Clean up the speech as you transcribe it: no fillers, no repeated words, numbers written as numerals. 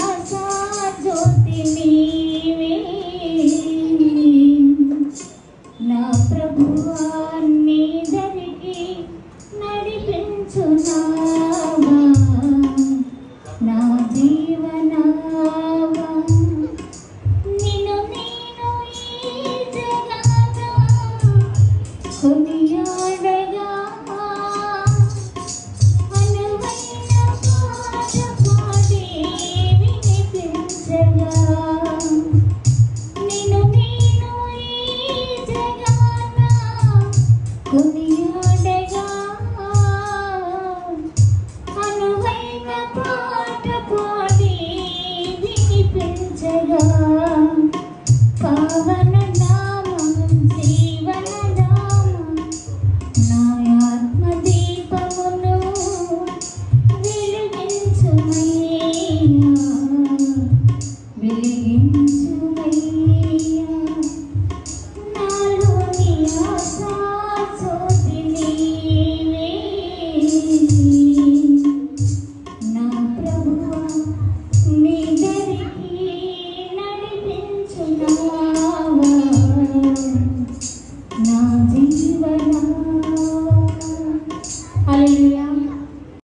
ఆశా జ్యోతి నీవే నా ప్రభువా నీ దరికి నడిపించునావా నా జీవనావా నిన్ను నేను ఈ జగత కొనియాడగా అనువైన పాట పాడి వినిపించగా నిన్ను నేను ఈ జగత కొనియాడగా అనువైన పాట పాడి వినిపించగా పావన నామం జీవన నామం నా ఆత్మ దీపమును వెలిగించుమయ్యా వెలిగించుమయ్యా నాలోని ఆశా జ్యోతి నీవే నా ప్రభువా నీ దరికి నడిపించునావా